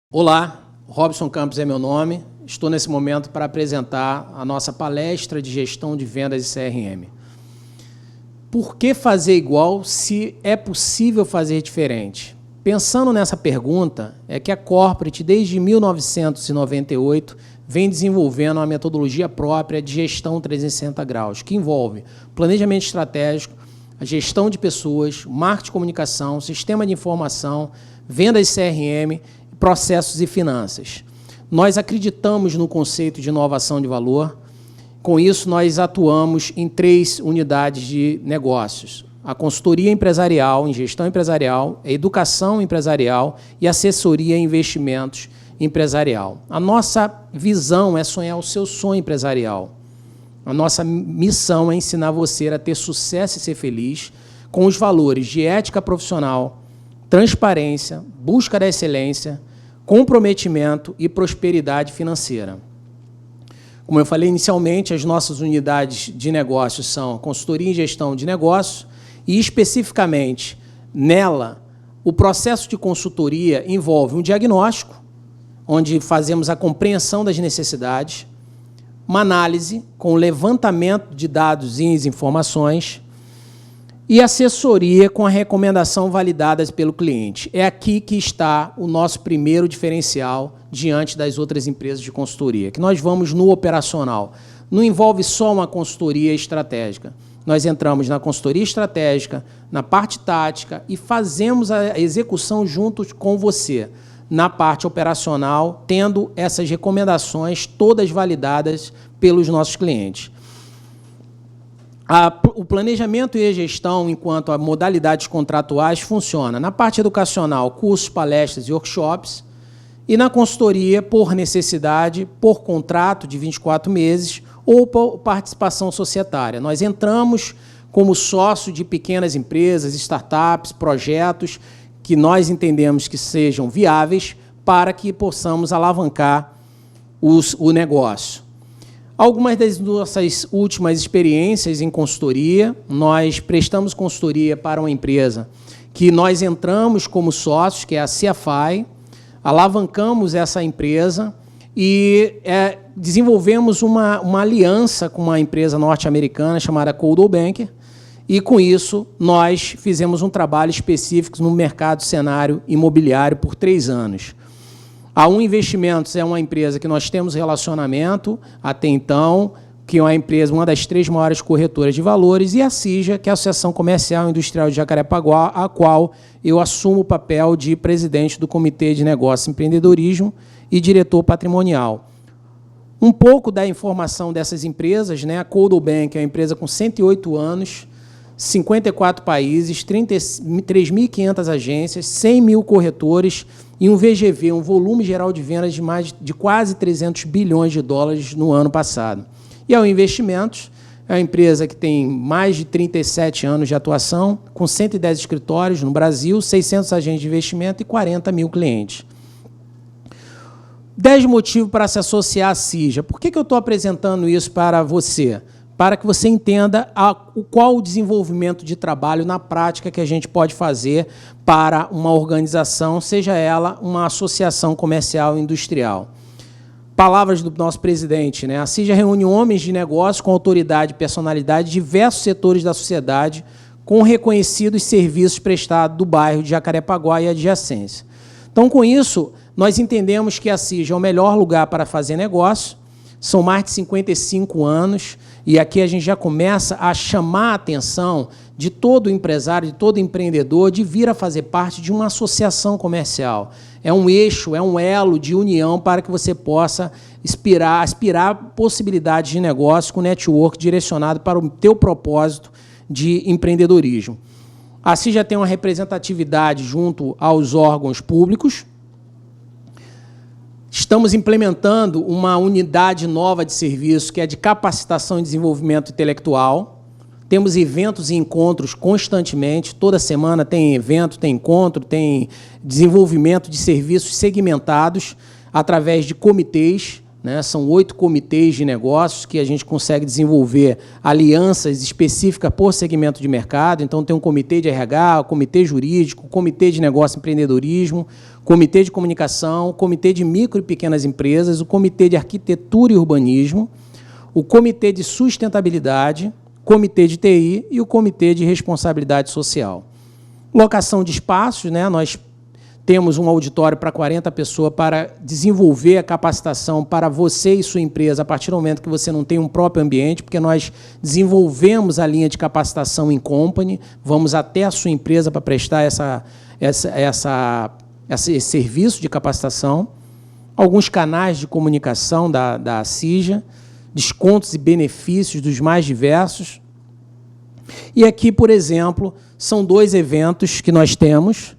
Olá, Robson Campos é meu nome. Estou nesse momento para apresentar a nossa palestra de gestão de vendas e CRM. Por que fazer igual se é possível fazer diferente? Pensando nessa pergunta, é que a Corporate, desde 1998, vem desenvolvendo uma metodologia própria de gestão 360 graus, que envolve planejamento estratégico, a gestão de pessoas, marketing de comunicação, sistema de informação, vendas e CRM, processos e finanças. Nós acreditamos no conceito de inovação de valor. Com isso, nós atuamos em 3 unidades de negócios: a consultoria empresarial, em gestão empresarial, a educação empresarial e assessoria em investimentos empresarial. A nossa visão é sonhar o seu sonho empresarial. A nossa missão é ensinar você a ter sucesso e ser feliz com os valores de ética profissional, transparência, busca da excelência, comprometimento e prosperidade financeira. Como eu falei inicialmente, as nossas unidades de negócios são a consultoria em gestão de negócios e, especificamente, nela, o processo de consultoria envolve um diagnóstico, onde fazemos a compreensão das necessidades, uma análise com o levantamento de dados e informações, e assessoria com a recomendação validada pelo cliente. É aqui que está o nosso primeiro diferencial diante das outras empresas de consultoria, que nós vamos no operacional. Não envolve só uma consultoria estratégica. Nós entramos na consultoria estratégica, na parte tática e fazemos a execução juntos com você, na parte operacional, tendo essas recomendações todas validadas pelos nossos clientes. O planejamento e a gestão, enquanto a modalidades contratuais, funciona na parte educacional, cursos, palestras e workshops, e na consultoria, por necessidade, por contrato de 24 meses ou por participação societária. Nós entramos como sócio de pequenas empresas, startups, projetos que nós entendemos que sejam viáveis para que possamos alavancar o negócio. Algumas das nossas últimas experiências em consultoria, nós prestamos consultoria para uma empresa que nós entramos como sócios, que é a CFI, alavancamos essa empresa e desenvolvemos uma aliança com uma empresa norte-americana chamada Coldwell Banker, e, com isso, nós fizemos um trabalho específico no mercado cenário imobiliário por 3 anos. A Um Investimentos é uma empresa que nós temos relacionamento até então, que é uma empresa, uma das 3 maiores corretoras de valores, e a CIJA, que é a Associação Comercial e Industrial de Jacarepaguá, a qual eu assumo o papel de presidente do Comitê de Negócio e Empreendedorismo e diretor patrimonial. Um pouco da informação dessas empresas, né? A Coldwell Banker é uma empresa com 108 anos, 54 países, 3.500 agências, 100 mil corretores e um VGV, um volume geral de vendas de quase 300 bilhões de dólares no ano passado. E a Investimentos é uma empresa que tem mais de 37 anos de atuação, com 110 escritórios no Brasil, 600 agentes de investimento e 40 mil clientes. 10 motivos para se associar à CIJA. Por que eu estou apresentando isso para você? Para que você entenda qual o desenvolvimento de trabalho na prática que a gente pode fazer para uma organização, seja ela uma associação comercial e industrial. Palavras do nosso presidente, né? A CIJA reúne homens de negócio com autoridade e personalidade de diversos setores da sociedade, com reconhecidos serviços prestados do bairro de Jacarepaguá e adjacência. Então, com isso, nós entendemos que a CIJA é o melhor lugar para fazer negócio. São mais de 55 anos, e aqui a gente já começa a chamar a atenção de todo empresário, de todo empreendedor, de vir a fazer parte de uma associação comercial. É um eixo, é um elo de união para que você possa aspirar possibilidades de negócio com network direcionado para o teu propósito de empreendedorismo. A CIJA tem uma representatividade junto aos órgãos públicos. Estamos implementando uma unidade nova de serviço, que é de capacitação e desenvolvimento intelectual. Temos eventos e encontros constantemente, toda semana tem evento, tem encontro, tem desenvolvimento de serviços segmentados através de comitês né? São 8 comitês de negócios que a gente consegue desenvolver alianças específicas por segmento de mercado. Então, tem um comitê de RH, comitê jurídico, comitê de negócio e empreendedorismo, comitê de comunicação, comitê de micro e pequenas empresas, o comitê de arquitetura e urbanismo, o comitê de sustentabilidade, comitê de TI e o comitê de responsabilidade social. Locação de espaços, né? Nós temos um auditório para 40 pessoas para desenvolver a capacitação para você e sua empresa a partir do momento que você não tem um próprio ambiente, porque nós desenvolvemos a linha de capacitação em company, vamos até a sua empresa para prestar esse serviço de capacitação, alguns canais de comunicação da CIJA, descontos e benefícios dos mais diversos. E aqui, por exemplo, são 2 eventos que nós temos,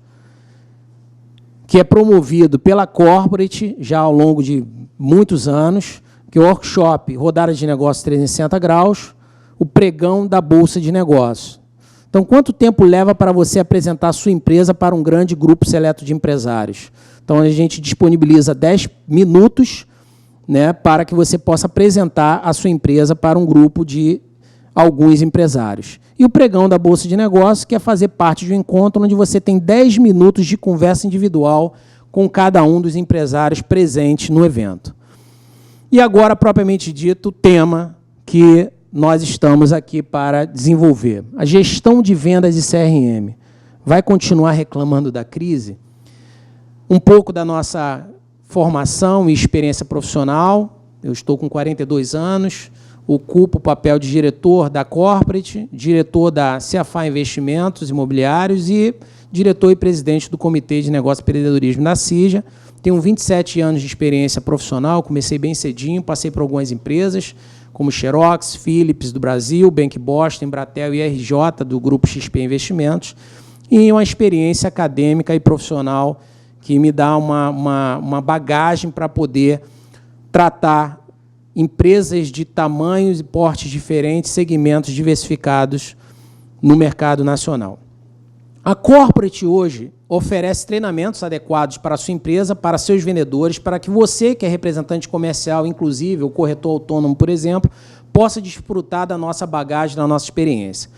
que é promovido pela Corporate já ao longo de muitos anos, que é o workshop Rodada de Negócios 360 Graus, o pregão da Bolsa de Negócios. Então, quanto tempo leva para você apresentar a sua empresa para um grande grupo seleto de empresários? Então, a gente disponibiliza 10 minutos, né, para que você possa apresentar a sua empresa para um grupo de alguns empresários. E o pregão da Bolsa de Negócios, que é fazer parte de um encontro onde você tem 10 minutos de conversa individual com cada um dos empresários presentes no evento. E agora, propriamente dito, o tema que nós estamos aqui para desenvolver. A gestão de vendas e CRM. Vai continuar reclamando da crise? Um pouco da nossa formação e experiência profissional. Eu estou com 42 anos, ocupo o papel de diretor da Corporate, diretor da CFA Investimentos Imobiliários e diretor e presidente do Comitê de Negócio e Empreendedorismo da CIJA. Tenho 27 anos de experiência profissional, comecei bem cedinho, passei por algumas empresas, como Xerox, Philips do Brasil, Bank Boston, Embratel e RJ do Grupo XP Investimentos, e uma experiência acadêmica e profissional que me dá uma bagagem para poder tratar empresas de tamanhos e portes diferentes, segmentos diversificados no mercado nacional. A Corporate hoje oferece treinamentos adequados para a sua empresa, para seus vendedores, para que você, que é representante comercial, inclusive, o corretor autônomo, por exemplo, possa desfrutar da nossa bagagem, da nossa experiência.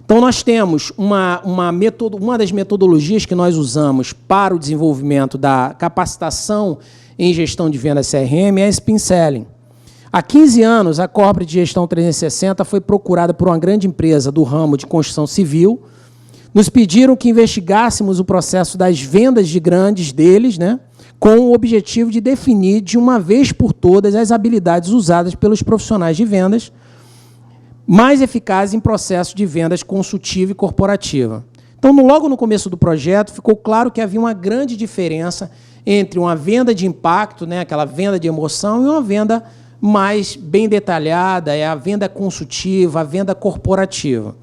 Então, nós temos uma das metodologias que nós usamos para o desenvolvimento da capacitação em gestão de vendas CRM é a Spin Selling. Há 15 anos, a Corporate de Gestão 360 foi procurada por uma grande empresa do ramo de construção civil. Nos pediram que investigássemos o processo das vendas de grandes deles, né, com o objetivo de definir, de uma vez por todas, as habilidades usadas pelos profissionais de vendas mais eficazes em processo de vendas consultiva e corporativa. Então, logo no começo do projeto, ficou claro que havia uma grande diferença entre uma venda de impacto, né, aquela venda de emoção, e uma venda mais bem detalhada, é a venda consultiva, a venda corporativa.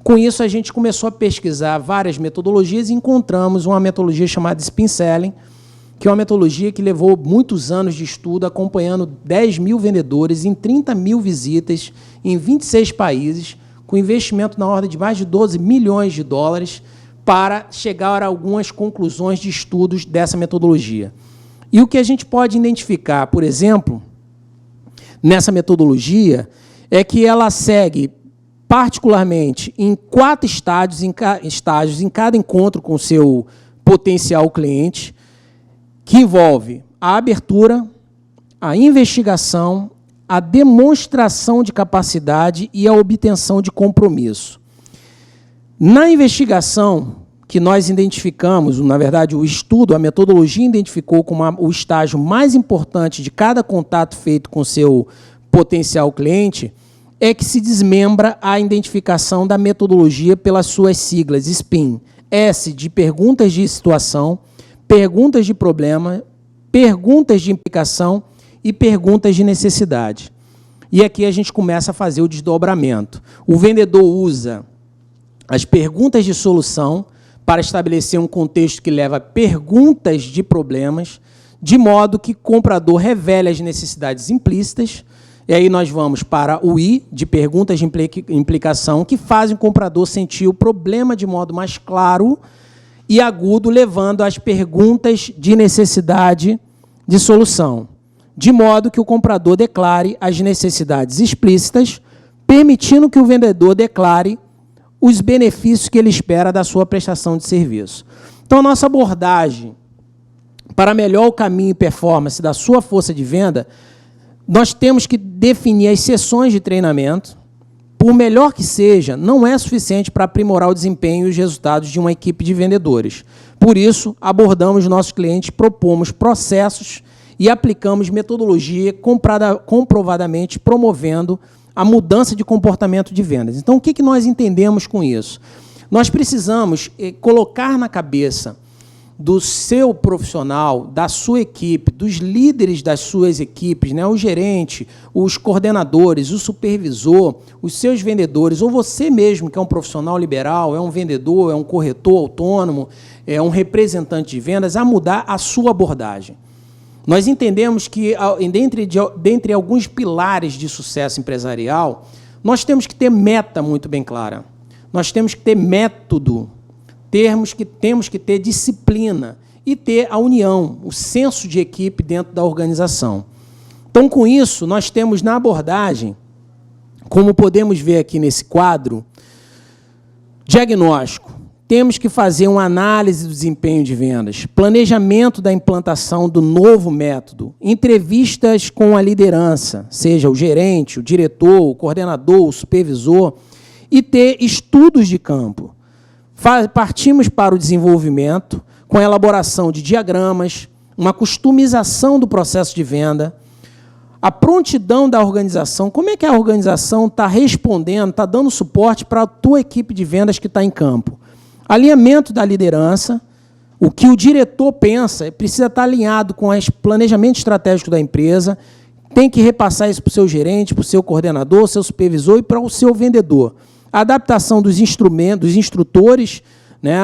Com isso, a gente começou a pesquisar várias metodologias e encontramos uma metodologia chamada Spin Selling, que é uma metodologia que levou muitos anos de estudo, acompanhando 10 mil vendedores em 30 mil visitas em 26 países, com investimento na ordem de mais de 12 milhões de dólares, para chegar a algumas conclusões de estudos dessa metodologia. E o que a gente pode identificar, por exemplo, nessa metodologia, é que ela segue particularmente em 4 estágios em cada encontro com o seu potencial cliente, que envolve a abertura, a investigação, a demonstração de capacidade e a obtenção de compromisso. Na investigação que nós identificamos, na verdade, o estudo, a metodologia identificou como o estágio mais importante de cada contato feito com o seu potencial cliente, é que se desmembra a identificação da metodologia pelas suas siglas, SPIN. S de perguntas de situação, perguntas de problema, perguntas de implicação e perguntas de necessidade. E aqui a gente começa a fazer o desdobramento. O vendedor usa as perguntas de solução para estabelecer um contexto que leva a perguntas de problemas, de modo que o comprador revele as necessidades implícitas. E aí nós vamos para o I, de perguntas de implicação, que fazem o comprador sentir o problema de modo mais claro e agudo, levando às perguntas de necessidade de solução. de modo que o comprador declare as necessidades explícitas, permitindo que o vendedor declare os benefícios que ele espera da sua prestação de serviço. Então, a nossa abordagem para melhor o caminho e performance da sua força de venda, nós temos que definir as sessões de treinamento. Por melhor que seja, não é suficiente para aprimorar o desempenho e os resultados de uma equipe de vendedores. Por isso, abordamos nossos clientes, propomos processos e aplicamos metodologia comprovadamente promovendo a mudança de comportamento de vendas. Então, o que nós entendemos com isso? Nós precisamos colocar na cabeça do seu profissional, da sua equipe, dos líderes das suas equipes, né, o gerente, os coordenadores, o supervisor, os seus vendedores, ou você mesmo, que é um profissional liberal, é um vendedor, é um corretor autônomo, é um representante de vendas, a mudar a sua abordagem. Nós entendemos que, dentre alguns pilares de sucesso empresarial, nós temos que ter meta muito bem clara. Nós temos que ter método, temos que ter disciplina e ter a união, o senso de equipe dentro da organização. Então, com isso, nós temos na abordagem, como podemos ver aqui nesse quadro, diagnóstico. Temos que fazer uma análise do desempenho de vendas, planejamento da implantação do novo método, entrevistas com a liderança, seja o gerente, o diretor, o coordenador, o supervisor, e ter estudos de campo. Partimos para o desenvolvimento com a elaboração de diagramas, uma customização do processo de venda, a prontidão da organização, como é que a organização está respondendo, está dando suporte para a tua equipe de vendas que está em campo. Alinhamento da liderança, o que o diretor pensa, precisa estar alinhado com o planejamento estratégico da empresa, tem que repassar isso para o seu gerente, para o seu coordenador, seu supervisor e para o seu vendedor. A adaptação dos instrumentos, dos instrutores, né,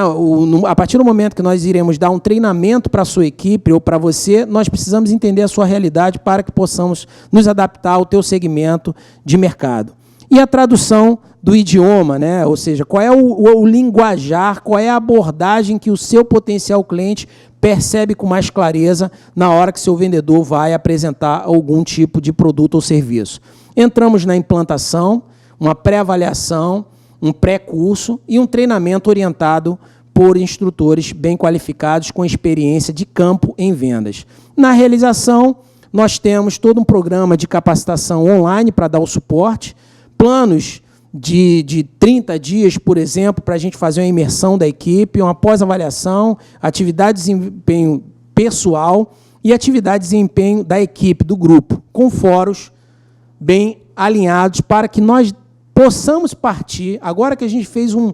a partir do momento que nós iremos dar um treinamento para a sua equipe ou para você, nós precisamos entender a sua realidade para que possamos nos adaptar ao teu segmento de mercado. E a tradução do idioma, né, ou seja, qual é o linguajar, qual é a abordagem que o seu potencial cliente percebe com mais clareza na hora que seu vendedor vai apresentar algum tipo de produto ou serviço. Entramos na implantação, uma pré-avaliação, um pré-curso e um treinamento orientado por instrutores bem qualificados com experiência de campo em vendas. Na realização, nós temos todo um programa de capacitação online para dar o suporte, planos de 30 dias, por exemplo, para a gente fazer uma imersão da equipe, uma pós-avaliação, atividade de desempenho pessoal e atividade de desempenho da equipe, do grupo, com fóruns bem alinhados para que nós possamos partir, agora que a gente fez um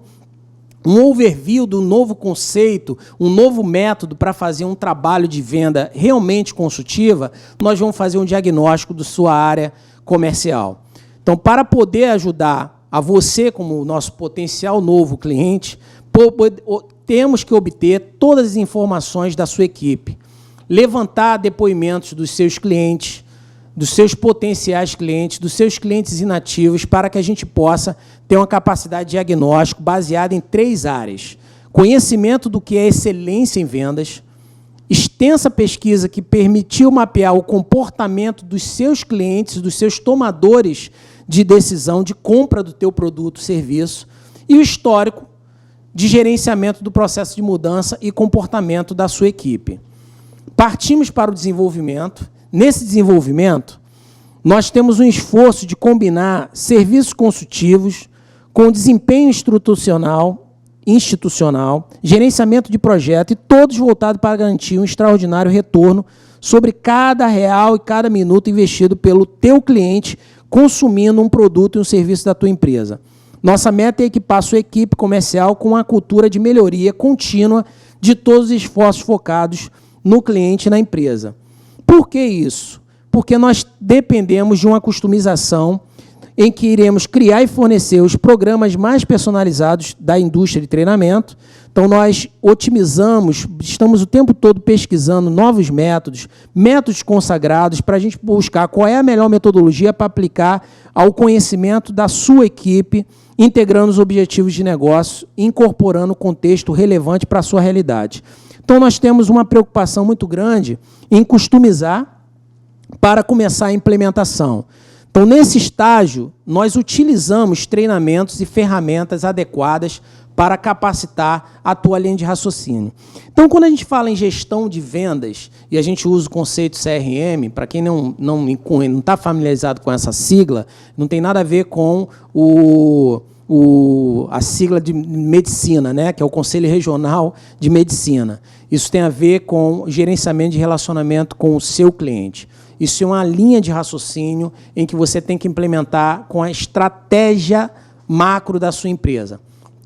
overview do novo conceito, um novo método para fazer um trabalho de venda realmente consultiva, nós vamos fazer um diagnóstico da sua área comercial. Então, para poder ajudar a você, como nosso potencial novo cliente, temos que obter todas as informações da sua equipe, levantar depoimentos dos seus clientes, dos seus potenciais clientes, dos seus clientes inativos, para que a gente possa ter uma capacidade de diagnóstico baseada em 3 áreas. Conhecimento do que é excelência em vendas, extensa pesquisa que permitiu mapear o comportamento dos seus clientes, dos seus tomadores de decisão de compra do teu produto ou serviço, e o histórico de gerenciamento do processo de mudança e comportamento da sua equipe. Partimos para o desenvolvimento. Nesse desenvolvimento, nós temos um esforço de combinar serviços consultivos com desempenho institucional, gerenciamento de projeto e todos voltados para garantir um extraordinário retorno sobre cada real e cada minuto investido pelo teu cliente consumindo um produto e um serviço da tua empresa. Nossa meta é equipar a sua equipe comercial com uma cultura de melhoria contínua de todos os esforços focados no cliente e na empresa. Por que isso? Porque nós dependemos de uma customização em que iremos criar e fornecer os programas mais personalizados da indústria de treinamento. Então, nós otimizamos, estamos o tempo todo pesquisando novos métodos consagrados para a gente buscar qual é a melhor metodologia para aplicar ao conhecimento da sua equipe, integrando os objetivos de negócio, incorporando o contexto relevante para a sua realidade. Então, nós temos uma preocupação muito grande em customizar para começar a implementação. Então, nesse estágio, nós utilizamos treinamentos e ferramentas adequadas para capacitar a tua linha de raciocínio. Então, quando a gente fala em gestão de vendas, e a gente usa o conceito CRM, para quem não está familiarizado com essa sigla, não tem nada a ver com a sigla de medicina, né, que é o Conselho Regional de Medicina. Isso tem a ver com gerenciamento de relacionamento com o seu cliente. Isso é uma linha de raciocínio em que você tem que implementar com a estratégia macro da sua empresa.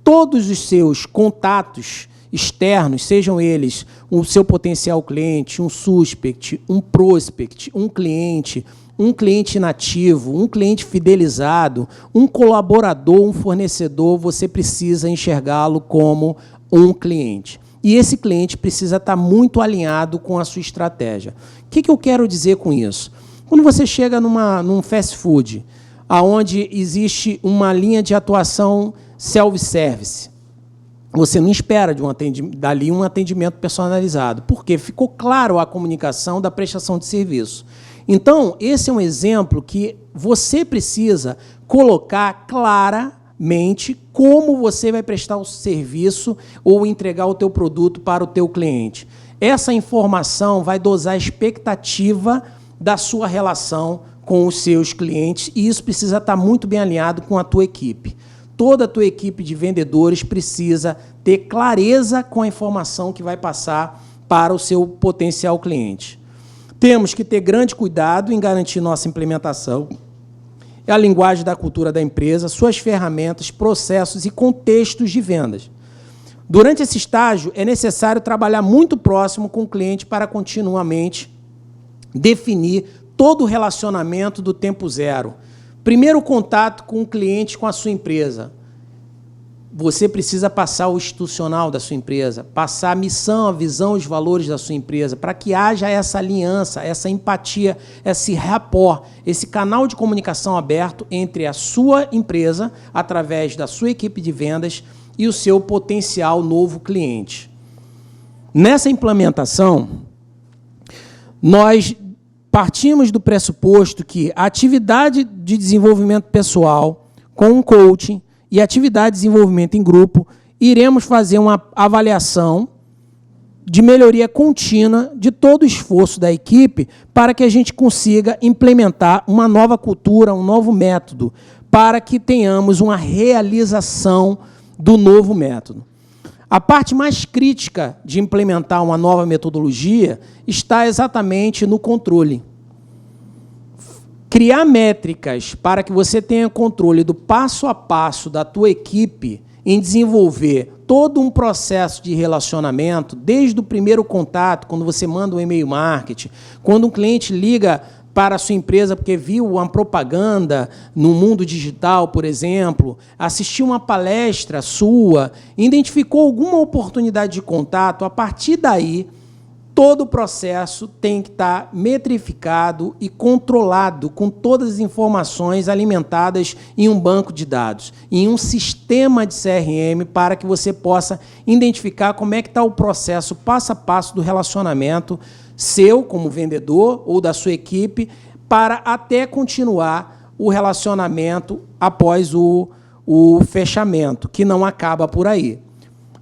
Todos os seus contatos externos, sejam eles o seu potencial cliente, um suspect, um prospect, um cliente inativo, um cliente fidelizado, um colaborador, um fornecedor, você precisa enxergá-lo como um cliente. E esse cliente precisa estar muito alinhado com a sua estratégia. O que eu quero dizer com isso? Quando você chega num fast food, onde existe uma linha de atuação self-service, você não espera dali um atendimento personalizado, porque ficou claro a comunicação da prestação de serviço. Então, esse é um exemplo que você precisa colocar claramente como você vai prestar o serviço ou entregar o teu produto para o teu cliente. Essa informação vai dosar a expectativa da sua relação com os seus clientes e isso precisa estar muito bem alinhado com a tua equipe. Toda a tua equipe de vendedores precisa ter clareza com a informação que vai passar para o seu potencial cliente. Temos que ter grande cuidado em garantir nossa implementação, a linguagem da cultura da empresa, suas ferramentas, processos e contextos de vendas. Durante esse estágio, é necessário trabalhar muito próximo com o cliente para continuamente definir todo o relacionamento do tempo zero. Primeiro contato com o cliente, com a sua empresa. Você precisa passar o institucional da sua empresa, passar a missão, a visão, os valores da sua empresa, para que haja essa aliança, essa empatia, esse rapport, esse canal de comunicação aberto entre a sua empresa, através da sua equipe de vendas, e o seu potencial novo cliente. Nessa implementação, nós partimos do pressuposto que a atividade de desenvolvimento pessoal, com um coaching, e atividade de desenvolvimento em grupo, iremos fazer uma avaliação de melhoria contínua de todo o esforço da equipe para que a gente consiga implementar uma nova cultura, um novo método, para que tenhamos uma realização do novo método. A parte mais crítica de implementar uma nova metodologia está exatamente no controle. Criar métricas para que você tenha controle do passo a passo da tua equipe em desenvolver todo um processo de relacionamento, desde o primeiro contato, quando você manda um e-mail marketing, quando um cliente liga para a sua empresa porque viu uma propaganda no mundo digital, por exemplo, assistiu uma palestra sua, identificou alguma oportunidade de contato, a partir daí, todo o processo tem que estar metrificado e controlado com todas as informações alimentadas em um banco de dados, em um sistema de CRM, para que você possa identificar como é que está o processo passo a passo do relacionamento seu como vendedor ou da sua equipe, para até continuar o relacionamento após o fechamento, que não acaba por aí.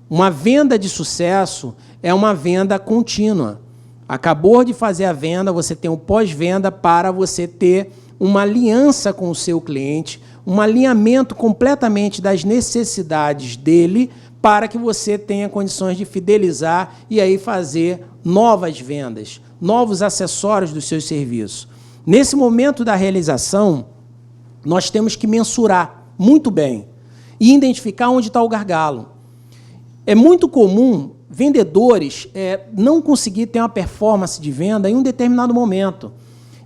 Uma venda de sucesso é uma venda contínua. Acabou de fazer a venda, você tem um pós-venda para você ter uma aliança com o seu cliente, um alinhamento completamente das necessidades dele para que você tenha condições de fidelizar e aí fazer novas vendas, novos acessórios dos seus serviços. Nesse momento da realização, nós temos que mensurar muito bem e identificar onde está o gargalo. É muito comum vendedores não conseguir ter uma performance de venda em um determinado momento.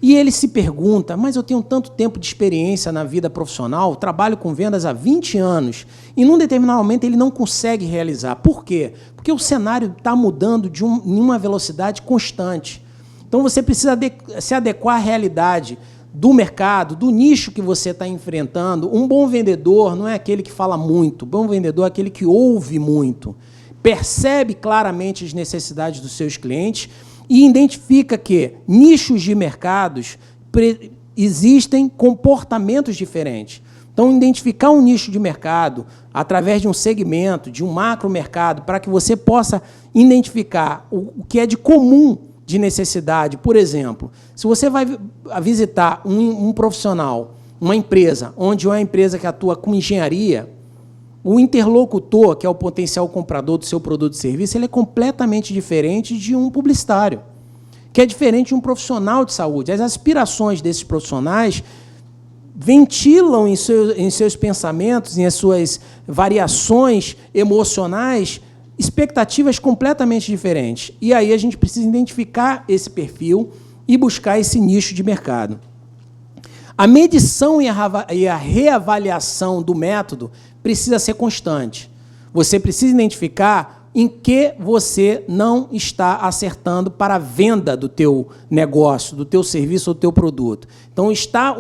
E ele se pergunta, mas eu tenho tanto tempo de experiência na vida profissional, trabalho com vendas há 20 anos, e num determinado momento ele não consegue realizar. Por quê? Porque o cenário está mudando em uma velocidade constante. Então você precisa se adequar à realidade do mercado, do nicho que você está enfrentando. Um bom vendedor não é aquele que fala muito, um bom vendedor é aquele que ouve muito, percebe claramente as necessidades dos seus clientes e identifica que nichos de mercados existem comportamentos diferentes. Então, identificar um nicho de mercado através de um segmento, de um macromercado, para que você possa identificar o que é de comum de necessidade. Por exemplo, se você vai visitar um profissional, uma empresa, onde é uma empresa que atua com engenharia, o interlocutor, que é o potencial comprador do seu produto e serviço, ele é completamente diferente de um publicitário, que é diferente de um profissional de saúde. As aspirações desses profissionais ventilam em seus pensamentos, em suas variações emocionais, expectativas completamente diferentes. E aí a gente precisa identificar esse perfil e buscar esse nicho de mercado. A medição e a reavaliação do método precisa ser constante. Você precisa identificar em que você não está acertando para a venda do teu negócio, do teu serviço ou do teu produto. Então, está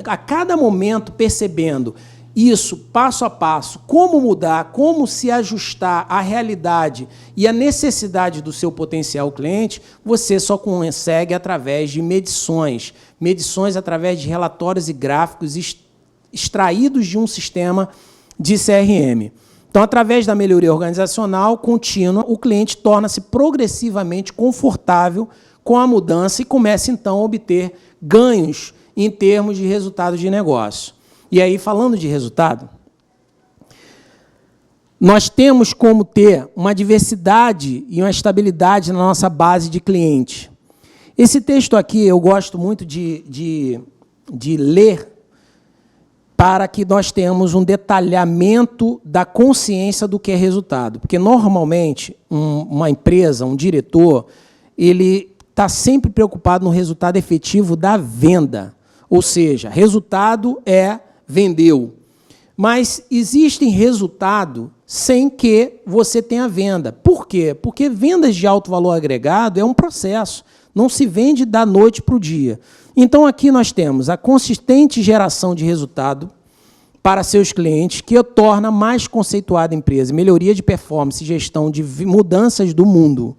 a cada momento percebendo isso, passo a passo, como mudar, como se ajustar à realidade e à necessidade do seu potencial cliente, você só consegue através de medições através de relatórios e gráficos extraídos de um sistema de CRM. Então, através da melhoria organizacional contínua, o cliente torna-se progressivamente confortável com a mudança e começa, então, a obter ganhos em termos de resultados de negócio. E aí, falando de resultado, nós temos como ter uma diversidade e uma estabilidade na nossa base de cliente. Esse texto aqui eu gosto muito de ler para que nós tenhamos um detalhamento da consciência do que é resultado. Porque, normalmente, uma empresa, um diretor, ele está sempre preocupado no resultado efetivo da venda. Ou seja, resultado é vendeu. Mas existe resultado sem que você tenha venda. Por quê? Porque vendas de alto valor agregado é um processo. Não se vende da noite para o dia. Então, aqui nós temos a consistente geração de resultado para seus clientes, que torna mais conceituada a empresa, melhoria de performance, gestão de mudanças do mundo.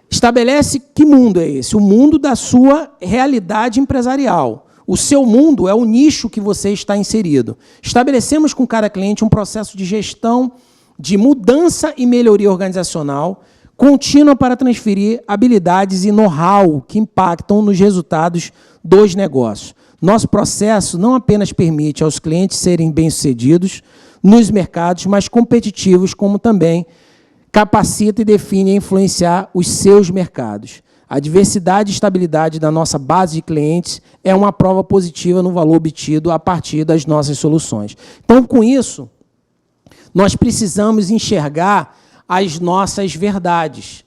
Estabelece que mundo é esse? O mundo da sua realidade empresarial. O seu mundo é o nicho que você está inserido. Estabelecemos com cada cliente um processo de gestão, de mudança e melhoria organizacional contínua para transferir habilidades e know-how que impactam nos resultados dos negócios. Nosso processo não apenas permite aos clientes serem bem-sucedidos nos mercados, mas competitivos, como também capacita e define e influenciar os seus mercados. A diversidade e estabilidade da nossa base de clientes é uma prova positiva no valor obtido a partir das nossas soluções. Então, com isso, nós precisamos enxergar as nossas verdades.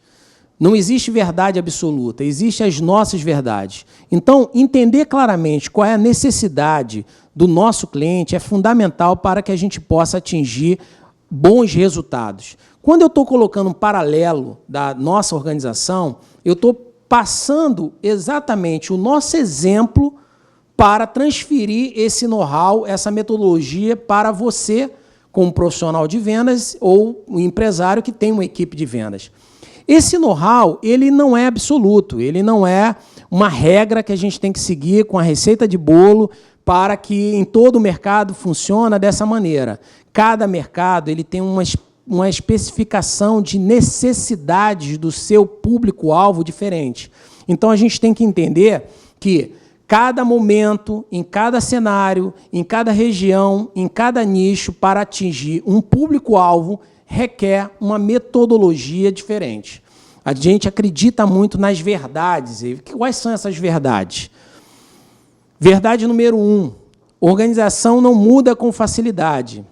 Não existe verdade absoluta, existem as nossas verdades. Então, entender claramente qual é a necessidade do nosso cliente é fundamental para que a gente possa atingir bons resultados. Quando eu estou colocando um paralelo da nossa organização, eu estou passando exatamente o nosso exemplo para transferir esse know-how, essa metodologia para você, como profissional de vendas ou um empresário que tem uma equipe de vendas. Esse know-how, ele não é absoluto, ele não é uma regra que a gente tem que seguir com a receita de bolo para que em todo o mercado funcione dessa maneira. Cada mercado ele tem uma especificação de necessidades do seu público-alvo diferente. Então, a gente tem que entender que cada momento, em cada cenário, em cada região, em cada nicho, para atingir um público-alvo, requer uma metodologia diferente. A gente acredita muito nas verdades. E quais são essas verdades? Verdade número 1. Organização não muda com facilidade.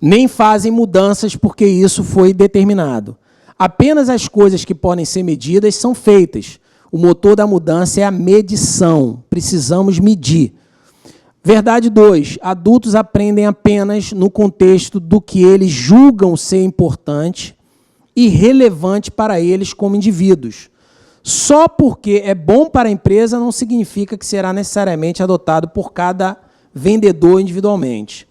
Nem fazem mudanças porque isso foi determinado. Apenas as coisas que podem ser medidas são feitas. O motor da mudança é a medição. Precisamos medir. Verdade 2. Adultos aprendem apenas no contexto do que eles julgam ser importante e relevante para eles como indivíduos. Só porque é bom para a empresa não significa que será necessariamente adotado por cada vendedor individualmente.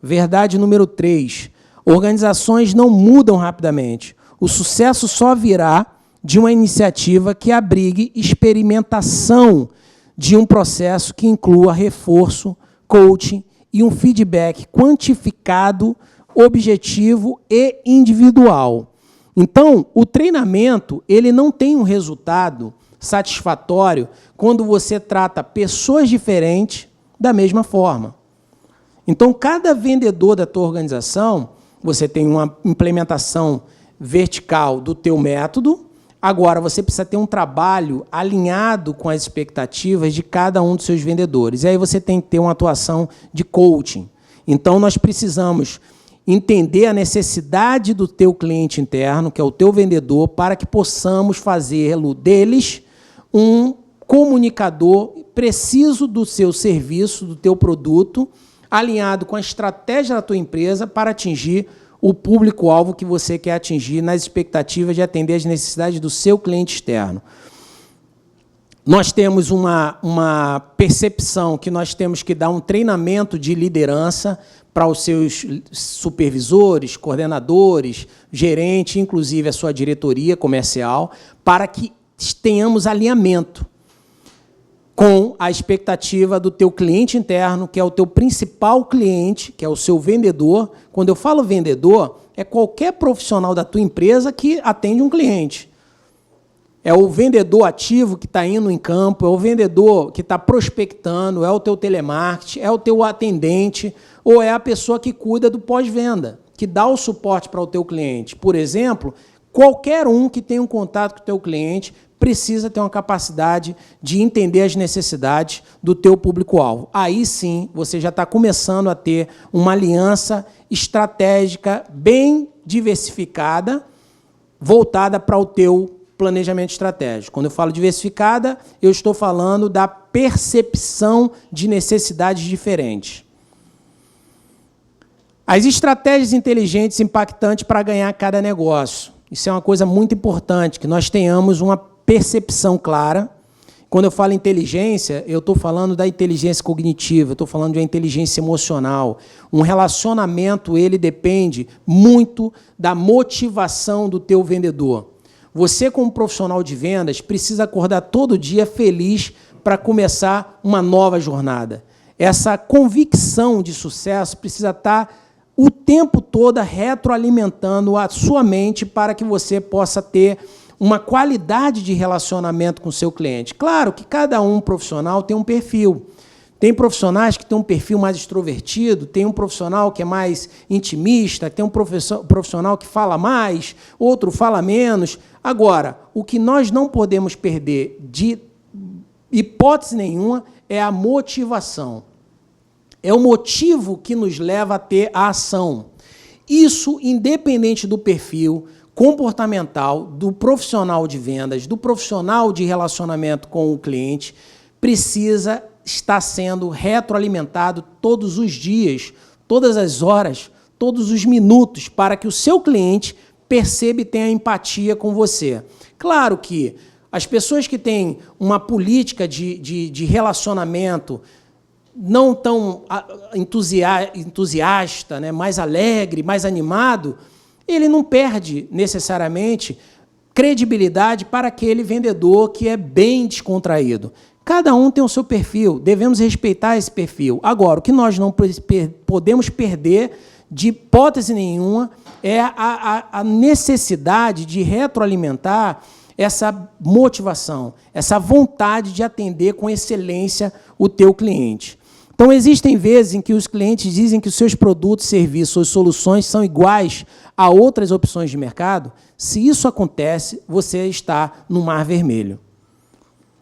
Verdade número 3. Organizações não mudam rapidamente. O sucesso só virá de uma iniciativa que abrigue experimentação de um processo que inclua reforço, coaching e um feedback quantificado, objetivo e individual. Então, o treinamento ele não tem um resultado satisfatório quando você trata pessoas diferentes da mesma forma. Então, cada vendedor da tua organização, você tem uma implementação vertical do teu método, agora você precisa ter um trabalho alinhado com as expectativas de cada um dos seus vendedores. E aí você tem que ter uma atuação de coaching. Então, nós precisamos entender a necessidade do teu cliente interno, que é o teu vendedor, para que possamos fazê-lo deles um comunicador preciso do seu serviço, do teu produto, alinhado com a estratégia da tua empresa para atingir o público-alvo que você quer atingir nas expectativas de atender as necessidades do seu cliente externo. Nós temos uma percepção que nós temos que dar um treinamento de liderança para os seus supervisores, coordenadores, gerente, inclusive a sua diretoria comercial, para que tenhamos alinhamento com a expectativa do teu cliente interno, que é o teu principal cliente, que é o seu vendedor. Quando eu falo vendedor, é qualquer profissional da tua empresa que atende um cliente. É o vendedor ativo que está indo em campo, é o vendedor que está prospectando, é o teu telemarketing, é o teu atendente, ou é a pessoa que cuida do pós-venda, que dá o suporte para o teu cliente. Por exemplo, qualquer um que tenha um contato com o teu cliente precisa ter uma capacidade de entender as necessidades do teu público-alvo. Aí sim, você já está começando a ter uma aliança estratégica bem diversificada, voltada para o teu planejamento estratégico. Quando eu falo diversificada, eu estou falando da percepção de necessidades diferentes. As estratégias inteligentes e impactantes para ganhar cada negócio. Isso é uma coisa muito importante, que nós tenhamos uma percepção clara. Quando eu falo inteligência, eu estou falando da inteligência cognitiva, eu estou falando de uma inteligência emocional. Um relacionamento, ele depende muito da motivação do teu vendedor. Você, como profissional de vendas, precisa acordar todo dia feliz para começar uma nova jornada. Essa convicção de sucesso precisa estar o tempo todo retroalimentando a sua mente para que você possa ter uma qualidade de relacionamento com o seu cliente. Claro que cada um profissional tem um perfil. Tem profissionais que têm um perfil mais extrovertido, tem um profissional que é mais intimista, tem um profissional que fala mais, outro fala menos. Agora, o que nós não podemos perder de hipótese nenhuma é a motivação. É o motivo que nos leva a ter a ação. Isso, independente do perfil comportamental, do profissional de vendas, do profissional de relacionamento com o cliente, precisa estar sendo retroalimentado todos os dias, todas as horas, todos os minutos, para que o seu cliente perceba e tenha empatia com você. Claro que as pessoas que têm uma política de relacionamento não tão entusiasta, né, mais alegre, mais animado, ele não perde necessariamente credibilidade para aquele vendedor que é bem descontraído. Cada um tem o seu perfil, devemos respeitar esse perfil. Agora, o que nós não podemos perder, de hipótese nenhuma, é a necessidade de retroalimentar essa motivação, essa vontade de atender com excelência o teu cliente. Então, existem vezes em que os clientes dizem que os seus produtos, serviços ou soluções são iguais a outras opções de mercado. Se isso acontece, você está no mar vermelho.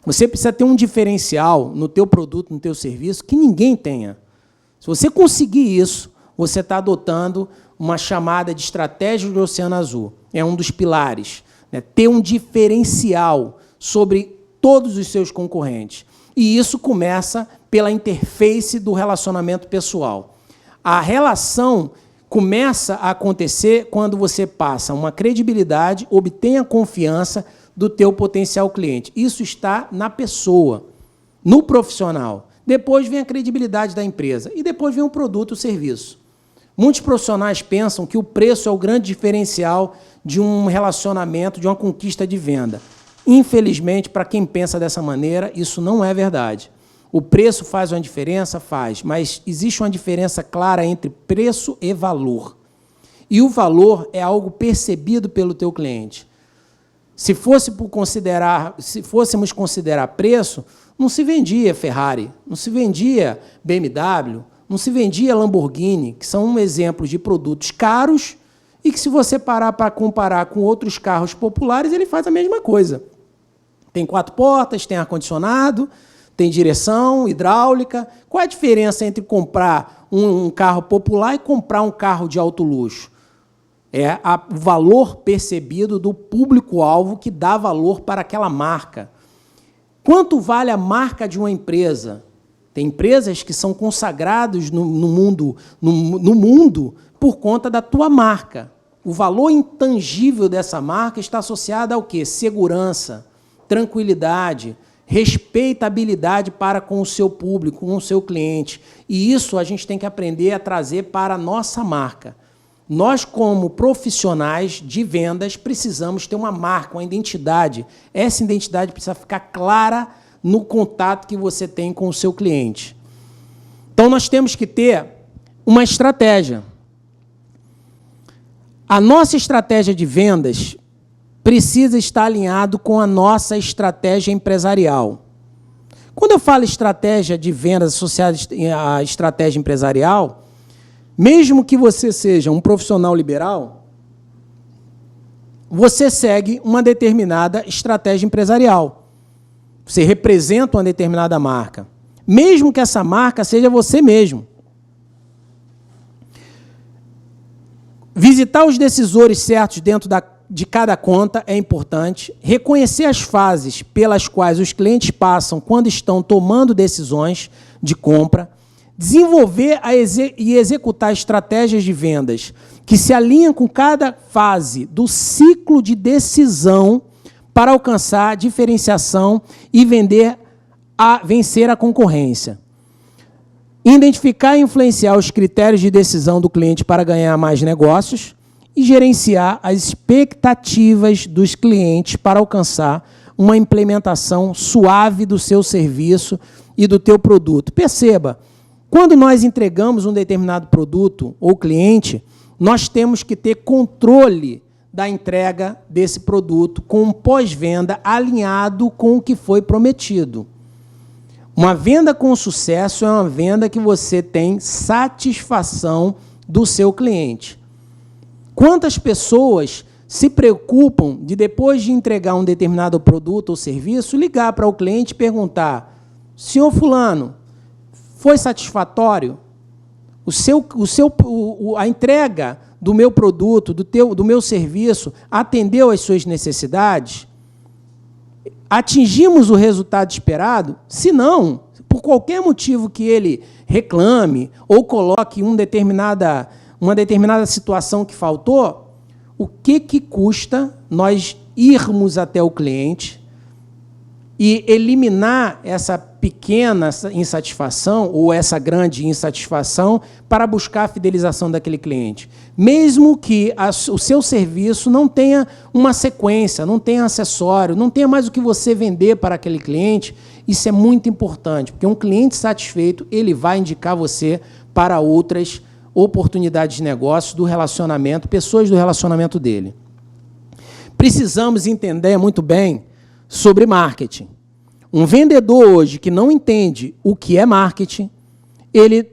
Você precisa ter um diferencial no teu produto, no teu serviço, que ninguém tenha. Se você conseguir isso, você está adotando uma chamada de estratégia do Oceano Azul. É um dos pilares. Né? Ter um diferencial sobre todos os seus concorrentes. E isso começa pela interface do relacionamento pessoal. A relação começa a acontecer quando você passa uma credibilidade, obtém a confiança do teu potencial cliente. Isso está na pessoa, no profissional. Depois vem a credibilidade da empresa e depois vem o produto, o serviço. Muitos profissionais pensam que o preço é o grande diferencial de um relacionamento, de uma conquista de venda. Infelizmente, para quem pensa dessa maneira, isso não é verdade. O preço faz uma diferença? Faz, mas existe uma diferença clara entre preço e valor. E o valor é algo percebido pelo teu cliente. Se fôssemos considerar preço, não se vendia Ferrari, não se vendia BMW, não se vendia Lamborghini, que são um exemplo de produtos caros e que, se você parar para comparar com outros carros populares, ele faz a mesma coisa. Tem 4 portas, tem ar-condicionado, tem direção hidráulica. Qual é a diferença entre comprar um carro popular e comprar um carro de alto luxo? É o valor percebido do público-alvo que dá valor para aquela marca. Quanto vale a marca de uma empresa? Tem empresas que são consagradas no mundo por conta da tua marca. O valor intangível dessa marca está associado ao quê? Segurança, tranquilidade, respeitabilidade para com o seu público, com o seu cliente. E isso a gente tem que aprender a trazer para a nossa marca. Nós, como profissionais de vendas, precisamos ter uma marca, uma identidade. Essa identidade precisa ficar clara no contato que você tem com o seu cliente. Então, nós temos que ter uma estratégia. A nossa estratégia de vendas precisa estar alinhado com a nossa estratégia empresarial. Quando eu falo estratégia de vendas associada à estratégia empresarial, mesmo que você seja um profissional liberal, você segue uma determinada estratégia empresarial. Você representa uma determinada marca, mesmo que essa marca seja você mesmo. Visitar os decisores certos dentro de cada conta é importante. Reconhecer as fases pelas quais os clientes passam quando estão tomando decisões de compra. Desenvolver e executar estratégias de vendas que se alinham com cada fase do ciclo de decisão para alcançar diferenciação e vencer a concorrência. Identificar e influenciar os critérios de decisão do cliente para ganhar mais negócios e gerenciar as expectativas dos clientes para alcançar uma implementação suave do seu serviço e do teu produto. Perceba, quando nós entregamos um determinado produto ou cliente, nós temos que ter controle da entrega desse produto com um pós-venda alinhado com o que foi prometido. Uma venda com sucesso é uma venda que você tem satisfação do seu cliente. Quantas pessoas se preocupam de, depois de entregar um determinado produto ou serviço, ligar para o cliente e perguntar: senhor fulano, foi satisfatório? A entrega do meu produto, do meu serviço, atendeu às suas necessidades? Atingimos o resultado esperado? Se não, por qualquer motivo que ele reclame ou coloque uma determinada situação que faltou, o que custa nós irmos até o cliente e eliminar essa pequena insatisfação ou essa grande insatisfação para buscar a fidelização daquele cliente? Mesmo que o seu serviço não tenha uma sequência, não tenha acessório, não tenha mais o que você vender para aquele cliente, isso é muito importante, porque um cliente satisfeito, ele vai indicar você para outras oportunidades de negócio, do relacionamento, pessoas do relacionamento dele. Precisamos entender muito bem sobre marketing. Um vendedor hoje que não entende o que é marketing, ele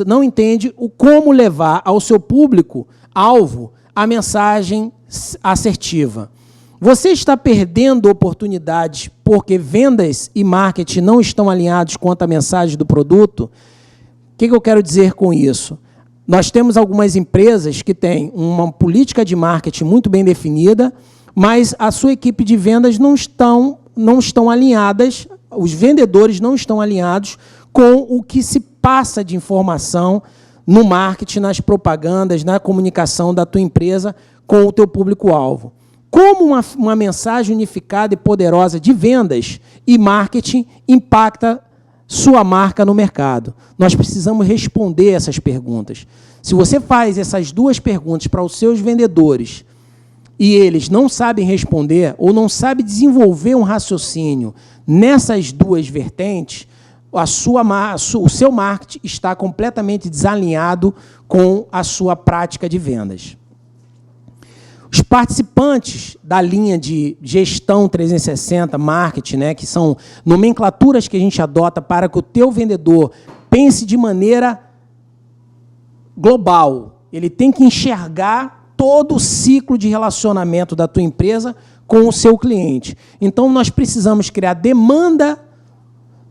não entende como levar ao seu público-alvo a mensagem assertiva. Você está perdendo oportunidades porque vendas e marketing não estão alinhados quanto à mensagem do produto? O que eu quero dizer com isso? Nós temos algumas empresas que têm uma política de marketing muito bem definida, mas a sua equipe de vendas não estão alinhadas, os vendedores não estão alinhados com o que se passa de informação no marketing, nas propagandas, na comunicação da tua empresa com o teu público-alvo. Como uma mensagem unificada e poderosa de vendas e marketing impacta sua marca no mercado? Nós precisamos responder essas perguntas. Se você faz essas duas perguntas para os seus vendedores e eles não sabem responder ou não sabem desenvolver um raciocínio nessas duas vertentes, o seu marketing está completamente desalinhado com a sua prática de vendas. Os participantes da linha de gestão 360, marketing, né, que são nomenclaturas que a gente adota para que o teu vendedor pense de maneira global. Ele tem que enxergar todo o ciclo de relacionamento da tua empresa com o seu cliente. Então, nós precisamos criar demanda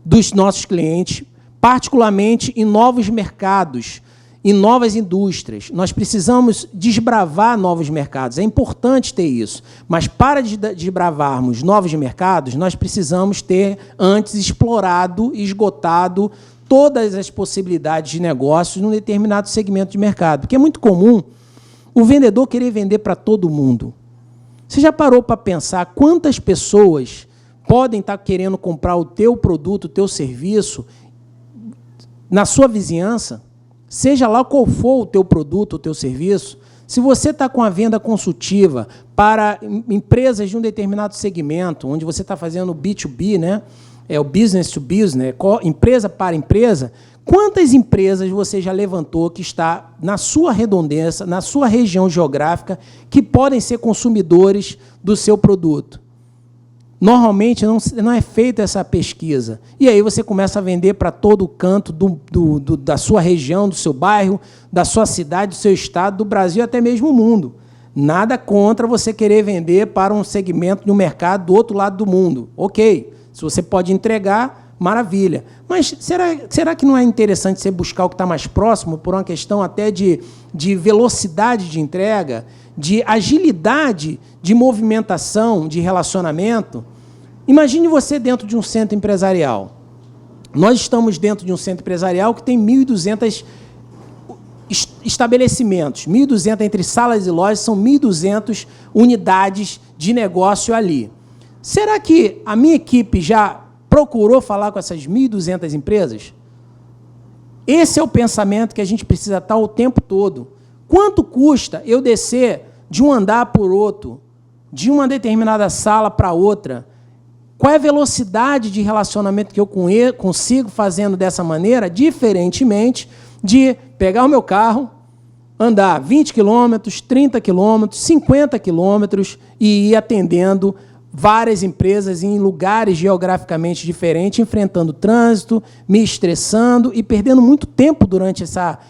dos nossos clientes, particularmente em novos mercados, em novas indústrias. Nós precisamos desbravar novos mercados. É importante ter isso. Mas, para desbravarmos novos mercados, nós precisamos ter, antes, explorado e esgotado todas as possibilidades de negócios num determinado segmento de mercado. Porque é muito comum o vendedor querer vender para todo mundo. Você já parou para pensar quantas pessoas podem estar querendo comprar o teu produto, o teu serviço na sua vizinhança? Seja lá qual for o teu produto, o teu serviço, se você está com a venda consultiva para empresas de um determinado segmento, onde você está fazendo B2B, né? É o business to business, empresa para empresa, quantas empresas você já levantou que está na sua redondeza, na sua região geográfica, que podem ser consumidores do seu produto? Normalmente não é feita essa pesquisa. E aí você começa a vender para todo canto da sua região, do seu bairro, da sua cidade, do seu estado, do Brasil, até mesmo o mundo. Nada contra você querer vender para um segmento de um mercado do outro lado do mundo. Ok, se você pode entregar, maravilha. Mas será que não é interessante você buscar o que está mais próximo, por uma questão até de velocidade de entrega, de agilidade de movimentação, de relacionamento? Imagine você dentro de um centro empresarial. Nós estamos dentro de um centro empresarial que tem 1.200 estabelecimentos. 1.200 entre salas e lojas, são 1.200 unidades de negócio ali. Será que a minha equipe já procurou falar com essas 1.200 empresas? Esse é o pensamento que a gente precisa estar o tempo todo. Quanto custa eu descer de um andar por outro, de uma determinada sala para outra? Qual é a velocidade de relacionamento que eu consigo fazendo dessa maneira, diferentemente de pegar o meu carro, andar 20 quilômetros, 30 quilômetros, 50 quilômetros e ir atendendo várias empresas em lugares geograficamente diferentes, enfrentando trânsito, me estressando e perdendo muito tempo durante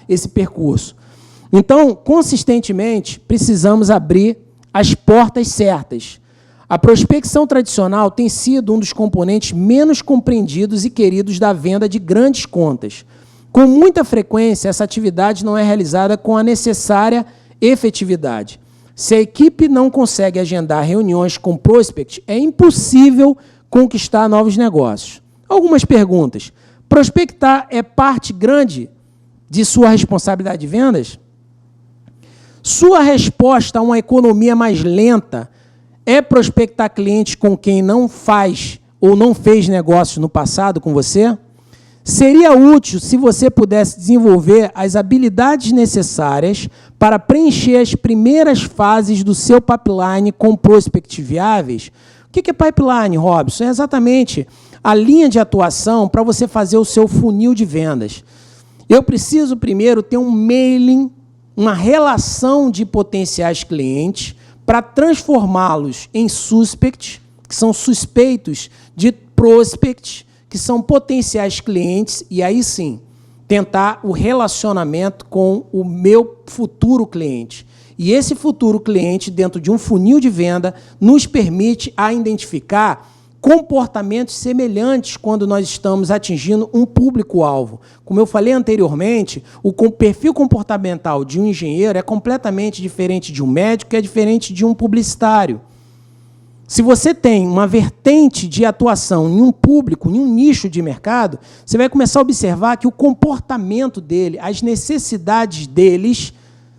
esse percurso. Então, consistentemente, precisamos abrir as portas certas. A prospecção tradicional tem sido um dos componentes menos compreendidos e queridos da venda de grandes contas. Com muita frequência, essa atividade não é realizada com a necessária efetividade. Se a equipe não consegue agendar reuniões com prospect, é impossível conquistar novos negócios. Algumas perguntas. Prospectar é parte grande de sua responsabilidade de vendas? Sua resposta a uma economia mais lenta é prospectar clientes com quem não faz ou não fez negócios no passado com você? Seria útil se você pudesse desenvolver as habilidades necessárias para preencher as primeiras fases do seu pipeline com prospects viáveis? O que é pipeline, Robson? É exatamente a linha de atuação para você fazer o seu funil de vendas. Eu preciso primeiro ter um mailing, uma relação de potenciais clientes para transformá-los em suspect, que são suspeitos de prospect, que são potenciais clientes, e aí sim, tentar o relacionamento com o meu futuro cliente. E esse futuro cliente, dentro de um funil de venda, nos permite a identificar comportamentos semelhantes quando nós estamos atingindo um público-alvo. Como eu falei anteriormente, o perfil comportamental de um engenheiro é completamente diferente de um médico, que é diferente de um publicitário. Se você tem uma vertente de atuação em um público, em um nicho de mercado, você vai começar a observar que o comportamento dele, as necessidades deles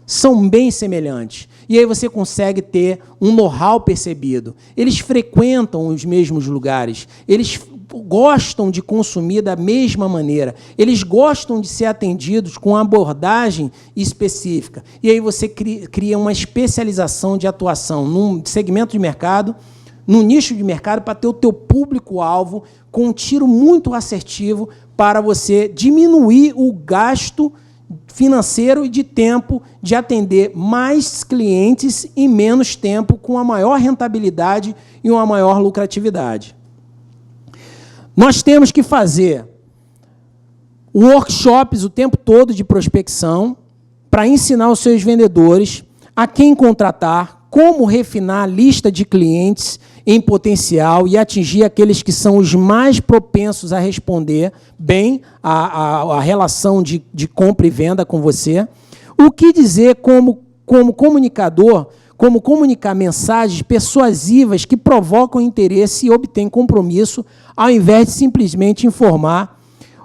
são bem semelhantes. E aí você consegue ter um know-how percebido. Eles frequentam os mesmos lugares, eles gostam de consumir da mesma maneira. Eles gostam de ser atendidos com abordagem específica. E aí você cria uma especialização de atuação num segmento de mercado, num nicho de mercado, para ter o teu público-alvo com um tiro muito assertivo para você diminuir o gasto financeiro e de tempo de atender mais clientes em menos tempo, com a maior rentabilidade e uma maior lucratividade. Nós temos que fazer workshops o tempo todo de prospecção para ensinar os seus vendedores a quem contratar, como refinar a lista de clientes em potencial e atingir aqueles que são os mais propensos a responder bem a relação de compra e venda com você. O que dizer como comunicador, como comunicar mensagens persuasivas que provocam interesse e obtêm compromisso, ao invés de simplesmente informar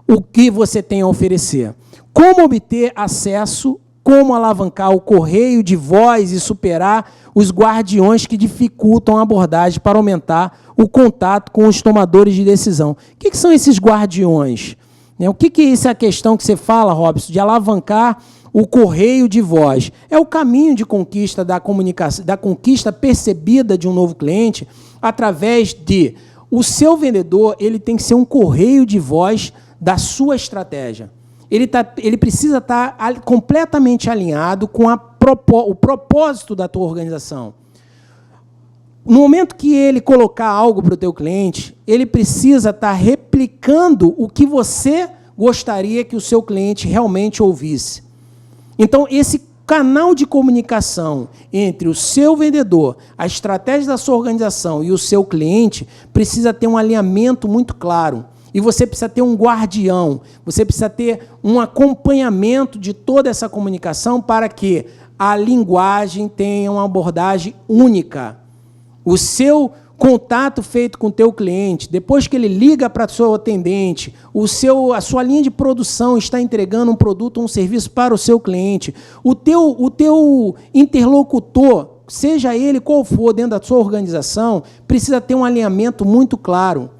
o que você tem a oferecer. Como obter acesso, como alavancar o correio de voz e superar os guardiões que dificultam a abordagem para aumentar o contato com os tomadores de decisão. O que são esses guardiões? O que é essa questão que você fala, Robson, de alavancar o correio de voz? É o caminho de conquista da comunicação, da conquista percebida de um novo cliente, através de o seu vendedor, ele tem que ser um correio de voz da sua estratégia. Ele precisa estar completamente alinhado com o propósito da tua organização. No momento que ele colocar algo para o teu cliente, ele precisa estar replicando o que você gostaria que o seu cliente realmente ouvisse. Então, esse canal de comunicação entre o seu vendedor, a estratégia da sua organização e o seu cliente precisa ter um alinhamento muito claro. E você precisa ter um guardião, você precisa ter um acompanhamento de toda essa comunicação para que a linguagem tenha uma abordagem única. O seu contato feito com o teu cliente, depois que ele liga para o seu atendente, a sua linha de produção está entregando um produto ou um serviço para o seu cliente, o teu interlocutor, seja ele qual for dentro da sua organização, precisa ter um alinhamento muito claro.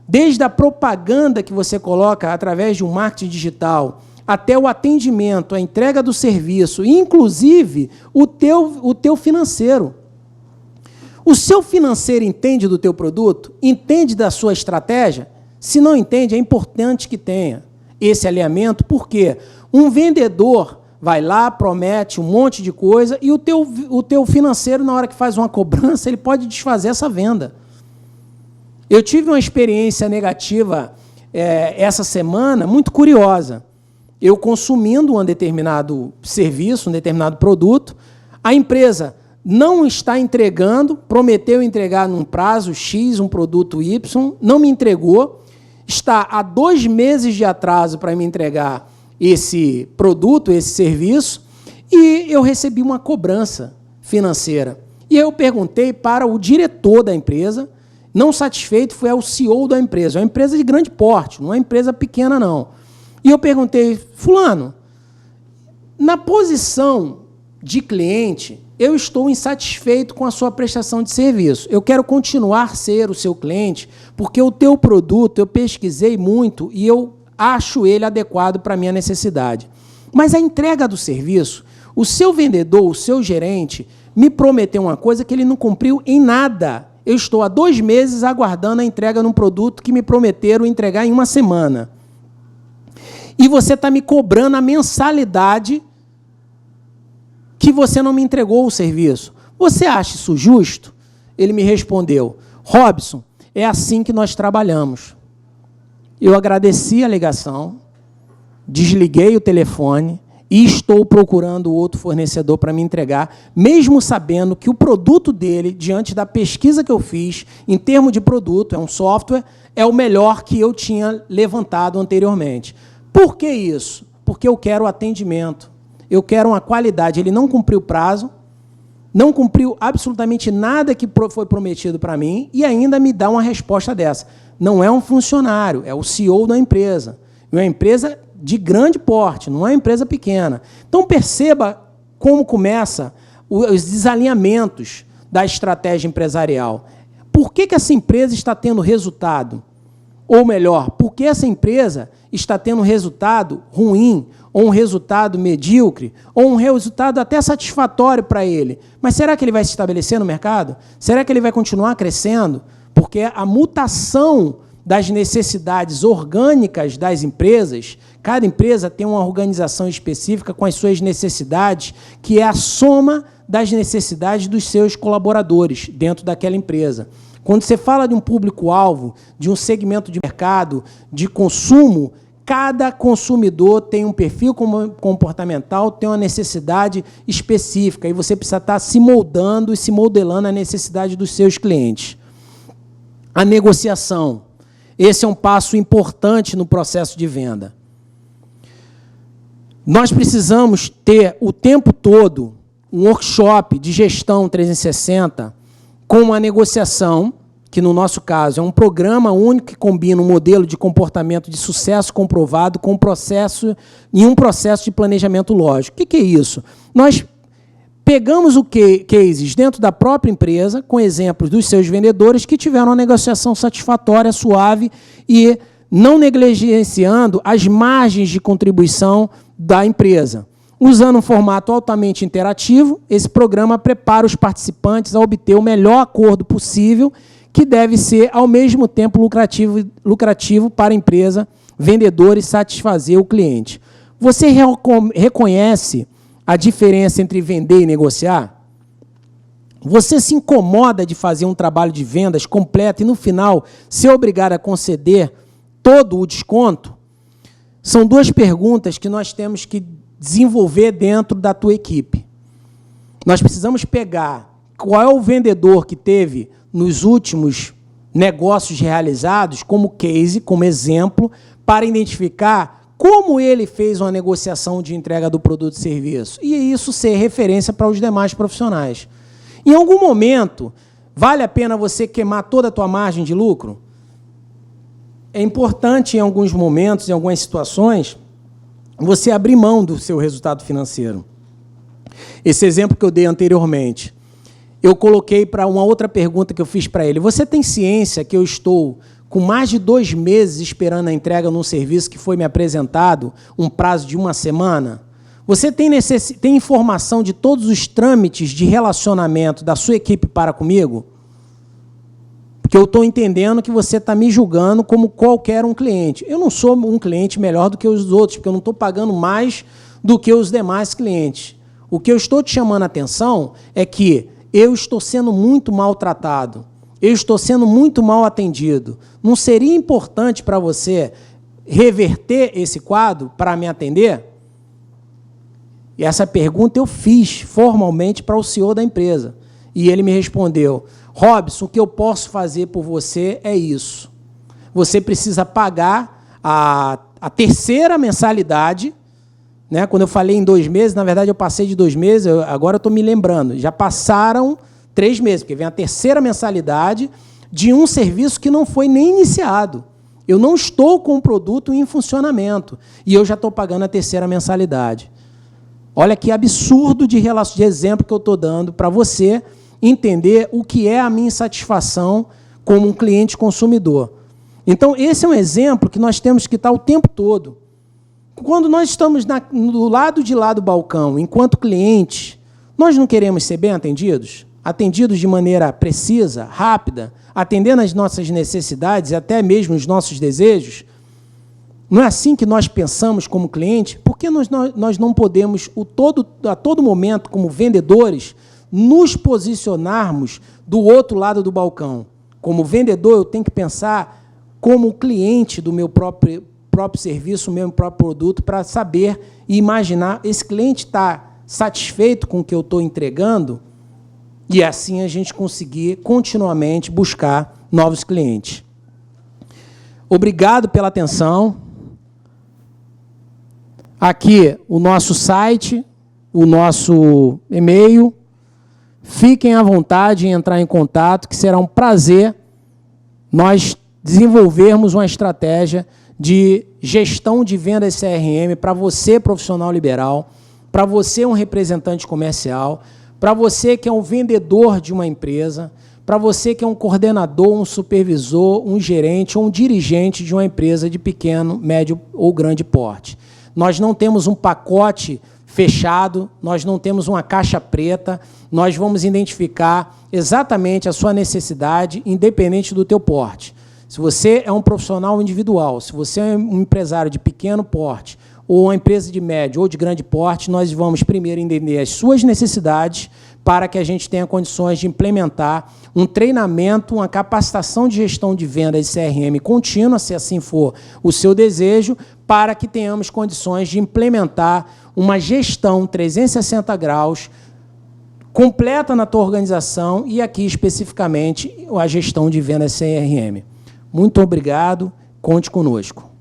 Desde a propaganda que você coloca através de um marketing digital, até o atendimento, a entrega do serviço, inclusive o teu financeiro. O seu financeiro entende do teu produto? Entende da sua estratégia? Se não entende, é importante que tenha esse alinhamento, porque um vendedor vai lá, promete um monte de coisa, e o teu financeiro, na hora que faz uma cobrança, ele pode desfazer essa venda. Eu tive uma experiência negativa essa semana, muito curiosa. Eu consumindo um determinado serviço, um determinado produto, a empresa não está entregando, prometeu entregar num prazo X um produto Y, não me entregou, está há 2 meses de atraso para me entregar esse produto, esse serviço, e eu recebi uma cobrança financeira. E eu perguntei para o diretor da empresa. Não satisfeito, foi ao CEO da empresa. É uma empresa de grande porte, não é uma empresa pequena, não. E eu perguntei, fulano, na posição de cliente, eu estou insatisfeito com a sua prestação de serviço. Eu quero continuar a ser o seu cliente, porque o teu produto eu pesquisei muito e eu acho ele adequado para a minha necessidade. Mas a entrega do serviço, o seu vendedor, o seu gerente, me prometeu uma coisa que ele não cumpriu em nada. Eu estou há 2 meses aguardando a entrega de um produto que me prometeram entregar em 1 semana. E você está me cobrando a mensalidade que você não me entregou o serviço. Você acha isso justo? Ele me respondeu, Robson, é assim que nós trabalhamos. Eu agradeci a ligação, desliguei o telefone, e estou procurando outro fornecedor para me entregar, mesmo sabendo que o produto dele, diante da pesquisa que eu fiz, em termos de produto, é um software, é o melhor que eu tinha levantado anteriormente. Por que isso? Porque eu quero atendimento, eu quero uma qualidade. Ele não cumpriu o prazo, não cumpriu absolutamente nada que foi prometido para mim e ainda me dá uma resposta dessa. Não é um funcionário, é o CEO da empresa. É uma empresa de grande porte, não é uma empresa pequena. Então, perceba como começa os desalinhamentos da estratégia empresarial. Por que essa empresa está tendo resultado? Ou melhor, por que essa empresa está tendo um resultado ruim, ou um resultado medíocre, ou um resultado até satisfatório para ele. Mas será que ele vai se estabelecer no mercado? Será que ele vai continuar crescendo? Porque a mutação das necessidades orgânicas das empresas, cada empresa tem uma organização específica com as suas necessidades, que é a soma das necessidades dos seus colaboradores dentro daquela empresa. Quando você fala de um público-alvo, de um segmento de mercado, de consumo, cada consumidor tem um perfil comportamental, tem uma necessidade específica, e você precisa estar se moldando e se modelando a necessidade dos seus clientes. A negociação. Esse é um passo importante no processo de venda. Nós precisamos ter o tempo todo um workshop de gestão 360 com uma negociação, que no nosso caso é um programa único que combina um modelo de comportamento de sucesso comprovado com um processo de planejamento lógico. O que é isso? Nós pegamos o cases dentro da própria empresa, com exemplos dos seus vendedores que tiveram uma negociação satisfatória, suave e não negligenciando as margens de contribuição da empresa. Usando um formato altamente interativo, esse programa prepara os participantes a obter o melhor acordo possível, que deve ser, ao mesmo tempo, lucrativo para a empresa, vendedor e satisfazer o cliente. Você reconhece a diferença entre vender e negociar? Você se incomoda de fazer um trabalho de vendas completo e, no final, ser obrigado a conceder todo o desconto? São duas perguntas que nós temos que desenvolver dentro da tua equipe. Nós precisamos pegar qual é o vendedor que teve nos últimos negócios realizados como case, como exemplo, para identificar como ele fez uma negociação de entrega do produto e serviço, e isso ser referência para os demais profissionais. Em algum momento, vale a pena você queimar toda a tua margem de lucro? É importante, em alguns momentos, em algumas situações, você abrir mão do seu resultado financeiro. Esse exemplo que eu dei anteriormente, eu coloquei para uma outra pergunta que eu fiz para ele. Você tem ciência que eu estou com mais de 2 meses esperando a entrega num serviço que foi me apresentado, um prazo de 1 semana? Você tem informação de todos os trâmites de relacionamento da sua equipe para comigo? Porque eu estou entendendo que você está me julgando como qualquer um cliente. Eu não sou um cliente melhor do que os outros, porque eu não estou pagando mais do que os demais clientes. O que eu estou te chamando a atenção é que eu estou sendo muito maltratado, eu estou sendo muito mal atendido. Não seria importante para você reverter esse quadro para me atender? E essa pergunta eu fiz formalmente para o CEO da empresa. E ele me respondeu: Robson, o que eu posso fazer por você é isso. Você precisa pagar a 3ª mensalidade. Né? Quando eu falei em 2 meses, na verdade eu passei de 2 meses, agora eu estou me lembrando. Já passaram 3 meses, porque vem a 3ª mensalidade de um serviço que não foi nem iniciado. Eu não estou com o produto em funcionamento e eu já estou pagando a 3ª mensalidade. Olha que absurdo de exemplo que eu estou dando para você entender o que é a minha insatisfação como um cliente consumidor. Então, esse é um exemplo que nós temos que estar o tempo todo. Quando nós estamos do lado de lá do balcão, enquanto clientes, nós não queremos ser bem atendidos? Atendidos de maneira precisa, rápida, atendendo às nossas necessidades e até mesmo os nossos desejos? Não é assim que nós pensamos como cliente? Por que nós não podemos, a todo momento, como vendedores, nos posicionarmos do outro lado do balcão? Como vendedor, eu tenho que pensar como cliente do meu próprio serviço, o meu próprio produto, para saber e imaginar, esse cliente está satisfeito com o que eu estou entregando? E assim a gente conseguir continuamente buscar novos clientes. Obrigado pela atenção. Aqui o nosso site, o nosso e-mail. Fiquem à vontade em entrar em contato, que será um prazer nós desenvolvermos uma estratégia de gestão de vendas CRM para você, profissional liberal, para você, um representante comercial, para você que é um vendedor de uma empresa, para você que é um coordenador, um supervisor, um gerente ou um dirigente de uma empresa de pequeno, médio ou grande porte. Nós não temos um pacote fechado, nós não temos uma caixa preta, nós vamos identificar exatamente a sua necessidade, independente do teu porte. Se você é um profissional individual, se você é um empresário de pequeno porte, ou uma empresa de médio ou de grande porte, nós vamos primeiro entender as suas necessidades para que a gente tenha condições de implementar um treinamento, uma capacitação de gestão de vendas e CRM contínua, se assim for o seu desejo, para que tenhamos condições de implementar uma gestão 360 graus completa na tua organização e aqui especificamente a gestão de vendas CRM. Muito obrigado, conte conosco.